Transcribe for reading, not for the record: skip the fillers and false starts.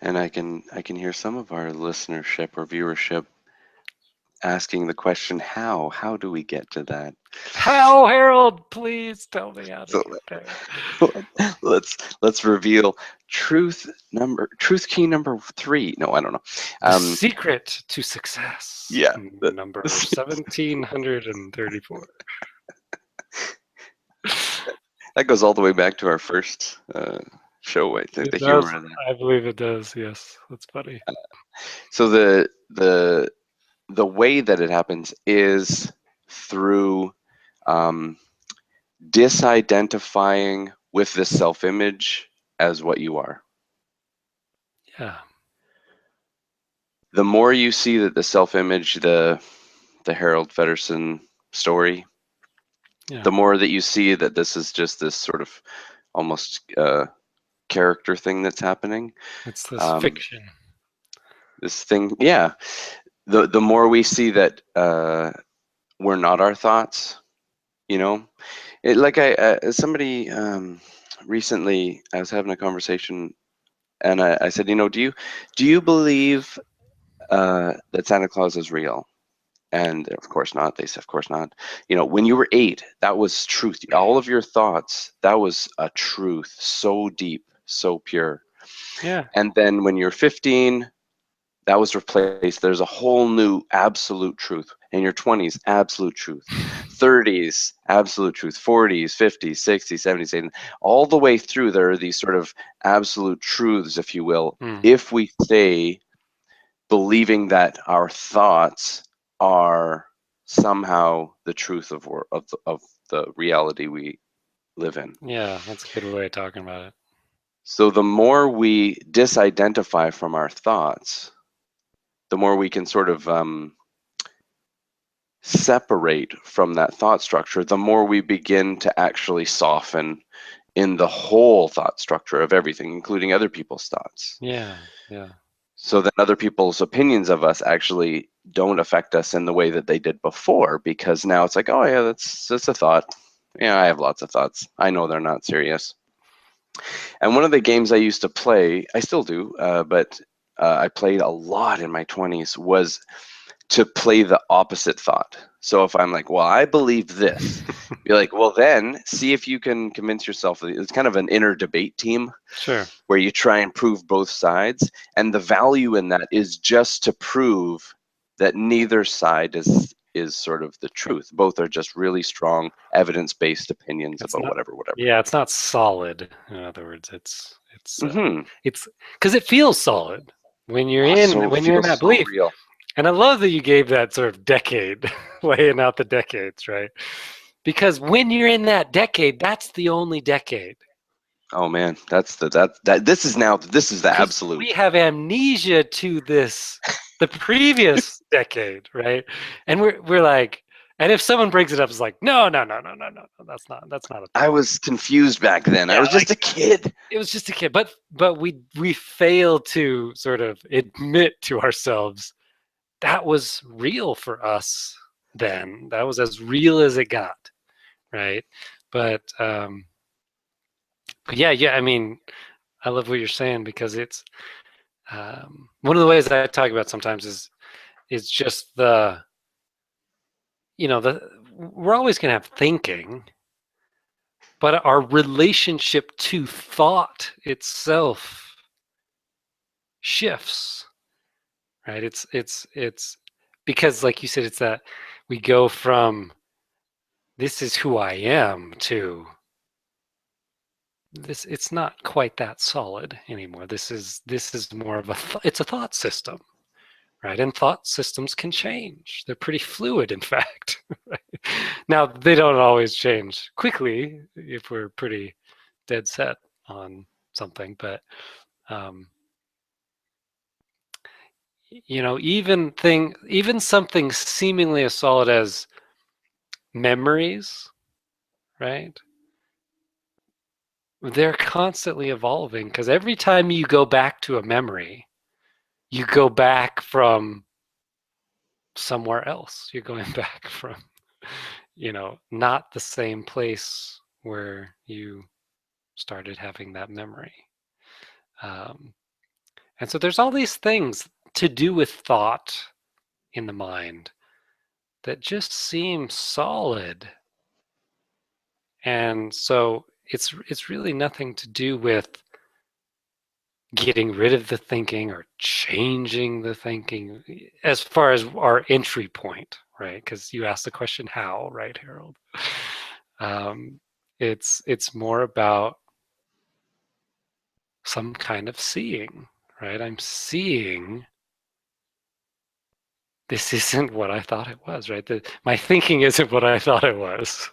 And I can hear some of our listenership or viewership asking the question, how? How do we get to that? How, Harold? Please tell me how to So get there. let's reveal truth key number 3. No, I don't know. The Um, secret to success, yeah, number 1734. that goes all the way back to our first show. I think It the does. humor of that. I believe it does. Yes, that's funny. So the way that it happens is through um, disidentifying with the self-image as what you are. Yeah. The more you see that the self-image, the Harold Feddersen story, Yeah. the more that you see that this is just this sort of almost character thing that's happening. It's this Um, fiction. this thing, yeah. The more we see that we're not our thoughts, you know, like somebody recently, I was having a conversation, and I said, do you believe that Santa Claus is real? And of course not. They said, of course not. When you were 8, that was truth. All of your thoughts, that was a truth so deep, so pure. Yeah. And then when you're 15, that was replaced. There's a whole new absolute truth. In your 20s, absolute truth. 30s, absolute truth. 40s, 50s, 60s, 70s, 80s. All the way through, there are these sort of absolute truths, if you will, Mm. if we stay believing that our thoughts are somehow the truth of the reality we live in. Yeah, that's a good way of talking about it. So the more we disidentify from our thoughts, the more we can sort of separate from that thought structure, the more we begin to actually soften in the whole thought structure of everything, including other people's thoughts. Yeah. Yeah. So that other people's opinions of us actually don't affect us in the way that they did before, because now it's like, oh yeah, that's just a thought. Yeah, I have lots of thoughts. I know they're not serious. And one of the games I used to play, I still do, but I played a lot in my 20s, was to play the opposite thought. So if I'm like, well, I believe this, be like, well, then see if you can convince yourself. It's kind of an inner debate team Sure. where you try and prove both sides. And the value in that is just to prove that neither side is sort of the truth. Both are just really strong evidence-based opinions It's about not. whatever. Yeah, it's not solid. In other words, Mm-hmm. it's because it feels solid when you're Oh, in so when you're in feels that so belief. real. And I love that you gave that sort of decade, laying out the decades, right? Because when you're in that decade, that's the only decade. Oh man, that's that this is the Because we absolute. have amnesia to the previous decade, right? And we're like, and if someone brings it up, it's like, no, no, no, no, no, no, no, that's not a I thing. was confused back then. I Yeah, was like just a kid. it was just a kid, but we fail to sort of admit to ourselves that was real for us then. That was as real as it got, right? But yeah, I mean, I love what you're saying because it's one of the ways I talk about sometimes is just the we're always going to have thinking, but our relationship to thought itself shifts, right? It's because, like you said, it's that we go from this is who I am to this. It's not quite that solid anymore. This is more of it's a thought system, right? And thought systems can change. They're pretty fluid, in fact. Right? Now, they don't always change quickly if we're pretty dead set on something, but um, even something seemingly as solid as memories, right? They're constantly evolving because every time you go back to a memory, you go back from somewhere else. You're going back from not the same place where you started having that memory. Um, And so there's all these things to do with thought in the mind that just seem solid. And so it's really nothing to do with getting rid of the thinking or changing the thinking as far as our entry point, right? Because you asked the question how, right, Harold? It's more about some kind of seeing, right? I'm seeing this isn't what I thought it was, right? My thinking isn't what I thought it was.